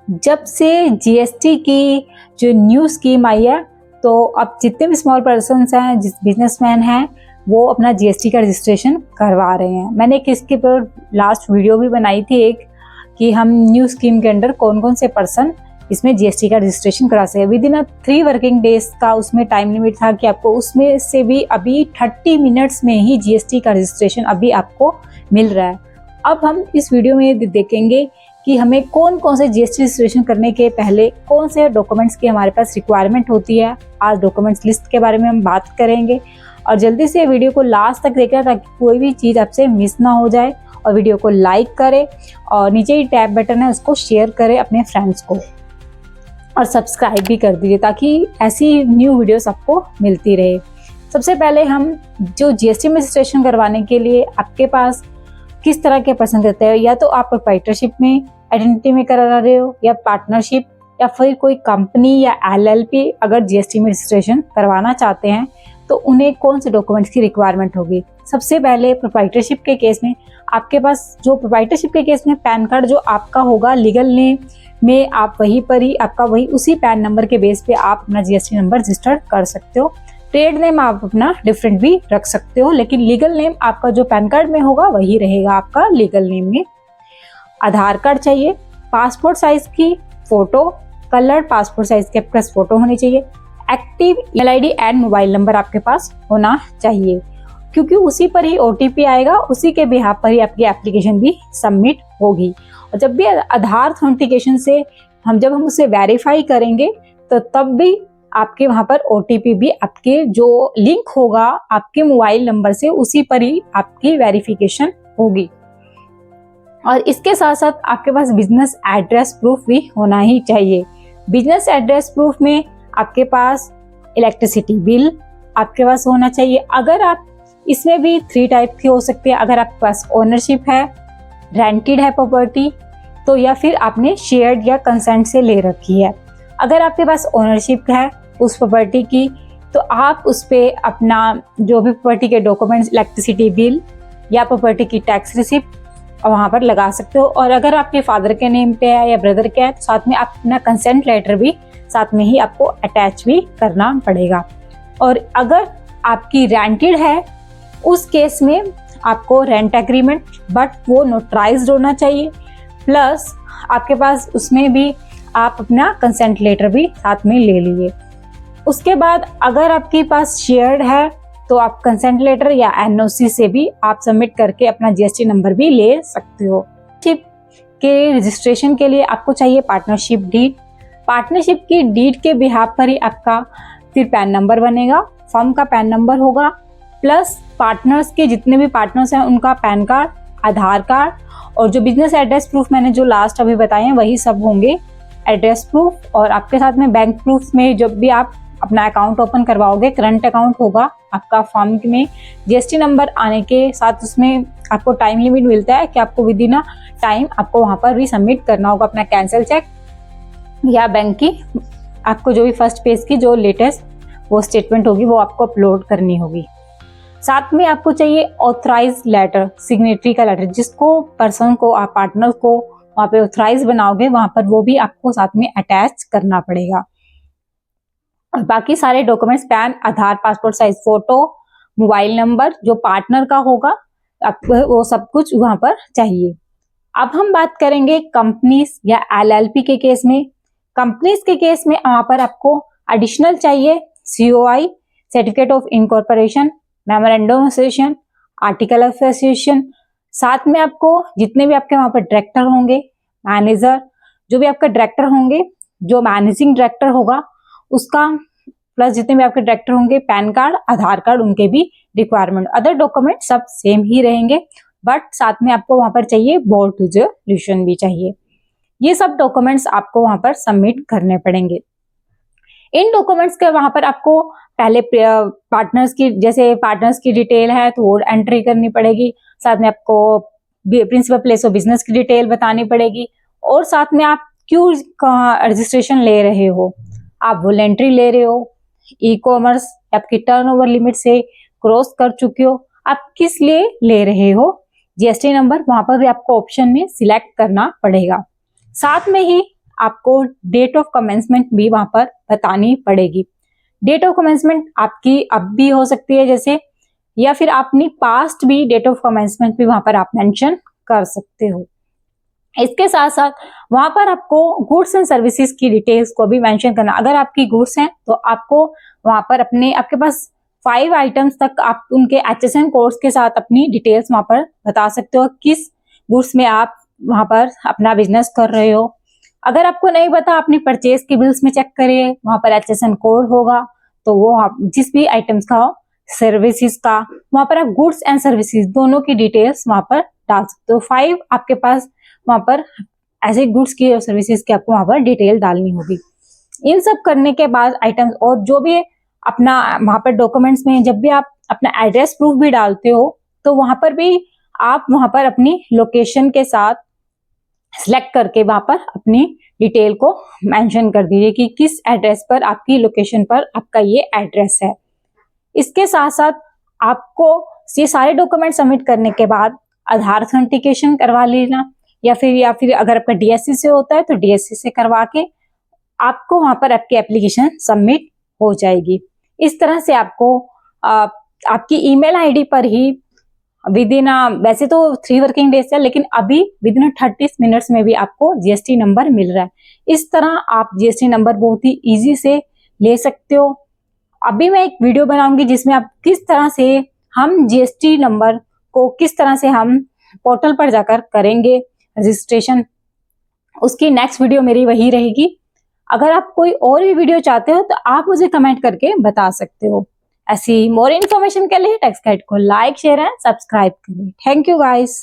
जब से जीएसटी की जो न्यू स्कीम आई है, तो अब जितने भी स्मॉल पर्सन्स हैं, जिस बिजनेसमैन हैं, वो अपना जीएसटी का रजिस्ट्रेशन करवा रहे हैं। मैंने एक इसके पर लास्ट वीडियो भी बनाई थी एक, कि हम न्यू स्कीम के अंडर कौन कौन से पर्सन इसमें जीएसटी का रजिस्ट्रेशन करा सके। विद इन 3 वर्किंग डेज का उसमें टाइम लिमिट था कि आपको उसमें से भी अभी 30 मिनट्स में ही जीएसटी का रजिस्ट्रेशन अभी आपको मिल रहा है। अब हम इस वीडियो में देखेंगे कि हमें कौन कौन से जीएसटी रजिस्ट्रेशन करने के पहले कौन से डॉक्यूमेंट्स की हमारे पास रिक्वायरमेंट होती है। आज डॉक्यूमेंट्स लिस्ट के बारे में हम बात करेंगे और जल्दी से वीडियो को लास्ट तक देखना ताकि कोई भी चीज़ आपसे मिस ना हो जाए। और वीडियो को लाइक करें और नीचे ही टैब बटन है उसको शेयर करें अपने फ्रेंड्स को और सब्सक्राइब भी कर दीजिए ताकि ऐसी न्यू वीडियोस आपको मिलती रहे। सबसे पहले हम जो जीएसटी में रजिस्ट्रेशन करवाने के लिए आपके पास किस तरह के पर्सन रहते हैं, या तो आप प्रोप्राइटरशिप में आइडेंटिटी में करा रहे हो या पार्टनरशिप या फिर कोई कंपनी या एलएलपी अगर जीएसटी में रजिस्ट्रेशन करवाना चाहते हैं तो उन्हें कौन से डॉक्यूमेंट्स की रिक्वायरमेंट होगी। सबसे पहले प्रोप्राइटरशिप के केस में आपके पास जो प्रोप्राइटरशिप के केस में पैन कार्ड जो आपका होगा लीगल नेम में, आप वहीं पर ही आपका वही उसी पैन नंबर के बेस पे आप अपना जीएसटी नंबर रजिस्टर कर सकते हो। ट्रेड नेम आप अपना डिफरेंट भी रख सकते हो, लेकिन लीगल नेम आपका जो पैन कार्ड में होगा वही रहेगा आपका लीगल नेम में। आधार कार्ड चाहिए, पासपोर्ट साइज की फोटो, कलर पासपोर्ट साइज के पास फोटो होनी चाहिए, active email ID and mobile number आपके पास होना चाहिए क्योंकि उसी पर ही ओटीपी आएगा, उसी के बिहाफ पर ही आपकी एप्लीकेशन भी सबमिट होगी। और जब भी आधार ऑथेंटिकेशन से जब हम उसे वेरीफाई करेंगे तो तब भी आपके वहां पर ओटीपी भी आपके जो लिंक होगा आपके मोबाइल नंबर से उसी पर ही आपकी वेरिफिकेशन होगी। और इसके साथ साथ आपके पास बिजनेस एड्रेस प्रूफ भी होना ही चाहिए। बिजनेस एड्रेस प्रूफ में आपके पास इलेक्ट्रिसिटी बिल आपके पास होना चाहिए। अगर आप इसमें भी 3 टाइप के हो सकते हैं, अगर आपके पास ओनरशिप है, रेंटेड है प्रॉपर्टी, तो या फिर आपने शेयर्ड या कंसेंट से ले रखी है। अगर आपके पास ओनरशिप है उस प्रॉपर्टी की तो आप उस पे अपना जो भी प्रॉपर्टी के डॉक्यूमेंट्स, इलेक्ट्रिसिटी बिल या प्रॉपर्टी की टैक्स रिसिप्ट वहाँ पर लगा सकते हो। और अगर आपके फादर के नेम पे है या ब्रदर के है तो साथ में आप अपना कंसेंट लेटर भी साथ में ही आपको अटैच भी करना पड़ेगा। और अगर आपकी रेंटेड है उस केस में आपको रेंट एग्रीमेंट बट वो नोटराइज्ड होना चाहिए, प्लस आपके पास उसमें भी आप अपना कंसेंट लेटर भी साथ में ले लीजिए। उसके बाद अगर आपके पास शेयर्ड है तो आप कंसेंट लेटर या एनओसी से भी आप सबमिट करके अपना जीएसटी नंबर भी ले सकते हो। पार्टनरशिप के रजिस्ट्रेशन के लिए आपको चाहिए पार्टनरशिप डीड। पार्टनरशिप की डीड के बिहाफ पर ही आपका फिर पैन नंबर बनेगा, फर्म का पैन नंबर होगा, प्लस पार्टनर्स के जितने भी पार्टनर्स हैं उनका पैन कार्ड, आधार कार्ड और जो बिजनेस एड्रेस प्रूफ मैंने जो लास्ट अभी बताए हैं वही सब होंगे एड्रेस प्रूफ। और आपके साथ में बैंक प्रूफ में जब भी आप अपना अकाउंट ओपन करवाओगे, करंट अकाउंट होगा आपका फर्म में, जीएसटी नंबर आने के साथ उसमें आपको टाइम लिमिट मिलता है कि आपको विद इन टाइम आपको वहां पर भी सबमिट करना होगा अपना कैंसिल चेक या बैंक की आपको जो भी फर्स्ट पेज की जो लेटेस्ट वो स्टेटमेंट होगी वो आपको अपलोड करनी होगी। साथ में आपको चाहिए ऑथराइज लेटर, सिग्नेटरी का लेटर, जिसको पर्सन को आप पार्टनर को वहाँ पे ऑथराइज बनाओगे वहां पर वो भी आपको साथ में अटैच करना पड़ेगा। और बाकी सारे documents PAN, Aadhaar, passport size photo, mobile number जो पार्टनर का होगा आपको वो सब कुछ वहां पर चाहिए। अब हम बात करेंगे कंपनीज या एलएलपी के केस में। कंपनीज के केस में वहां पर आपको एडिशनल चाहिए COI, certificate of incorporation, memorandum association, article of association. साथ में आपको जितने भी आपके वहां पर डायरेक्टर होंगे, मैनेजर, जो भी आपका डायरेक्टर होंगे, जो मैनेजिंग डायरेक्टर होगा उसका, प्लस जितने भी आपके डायरेक्टर होंगे, पैन कार्ड, आधार कार्ड, उनके भी रिक्वायरमेंट। अदर डॉक्यूमेंट सब सेम ही रहेंगे बट साथ में आपको वहां पर चाहिए बोर्ड रेजोल्यूशन भी चाहिए। ये सब डॉक्यूमेंट्स आपको वहां पर सबमिट करने पड़ेंगे। इन डॉक्यूमेंट्स के वहां पर आपको पहले पार्टनर्स की, जैसे पार्टनर्स की डिटेल है तो वो एंट्री करनी पड़ेगी, साथ में आपको प्रिंसिपल प्लेस ऑफ बिजनेस की डिटेल बतानी पड़ेगी और साथ में आप क्यों रजिस्ट्रेशन ले रहे हो, आप वॉलेंट्री ले रहे हो, ई कॉमर्स आपकी टर्नओवर लिमिट से क्रॉस कर चुके हो, आप किस लिए ले रहे हो, जीएसटी नंबर वहां पर भी आपको ऑप्शन में सिलेक्ट करना पड़ेगा। साथ में ही आपको डेट ऑफ कमेंसमेंट भी वहां पर बतानी पड़ेगी। डेट ऑफ कमेंसमेंट आपकी अब भी हो सकती है जैसे, या फिर अपनी पास्ट भी डेट ऑफ कमेंसमेंट भी वहां पर आप मेंशन कर सकते हो। इसके साथ साथ वहां पर आपको गुड्स एंड सर्विसेज की डिटेल्स को भी मेंशन करना। अगर आपकी गुड्स हैं तो आपको वहां पर आपके पास 5 आइटम्स तक आप उनके HSN कोड्स के साथ अपनी डिटेल्स वहां पर बता सकते हो, किस गुड्स में आप वहां पर अपना बिजनेस कर रहे हो। अगर आपको नहीं पता, अपनी परचेज की बिल्स में चेक करिए, वहां पर HSN कोड होगा, तो वो आप जिस भी आइटम्स का हो, सर्विसेज का, वहां पर आप गुड्स एंड सर्विसेज दोनों की डिटेल्स वहां पर डाल सकते हो। 5 आपके पास वहां पर ऐसे गुड्स की और सर्विसेज की आपको वहां पर डिटेल डालनी होगी। इन सब करने के बाद आइटम्स और जो भी अपना वहां पर डॉक्यूमेंट्स में जब भी आप अपना एड्रेस प्रूफ भी डालते हो, तो वहां पर भी आप वहां पर अपनी लोकेशन के साथ सिलेक्ट करके वहां पर अपनी डिटेल को मेंशन कर दीजिए कि किस एड्रेस पर, आपकी लोकेशन पर आपका ये एड्रेस है। इसके साथ साथ आपको ये सारे डॉक्यूमेंट सबमिट करने के बाद आधार ऑथेंटिकेशन करवा लेना, या फिर अगर आपका DSC से होता है तो DSC से करवा के आपको वहां पर आपकी एप्लीकेशन सबमिट हो जाएगी। इस तरह से आपको आपकी ईमेल आईडी पर ही वैसे तो 3 वर्किंग डेज है, लेकिन अभी विदिन 30 मिनट्स में भी आपको GST नंबर मिल रहा है। इस तरह आप GST नंबर बहुत ही इजी से ले सकते हो। अभी मैं एक वीडियो बनाऊंगी जिसमें आप किस तरह से हम GST नंबर को किस तरह से हम पोर्टल पर जाकर करेंगे रजिस्ट्रेशन, उसकी नेक्स्ट वीडियो मेरी वही रहेगी। अगर आप कोई और भी वीडियो चाहते हो तो आप मुझे कमेंट करके बता सकते हो। ऐसी मोर इन्फॉर्मेशन के लिए टेक्स गाइड को लाइक, शेयर एंड सब्सक्राइब करें। Thank you guys.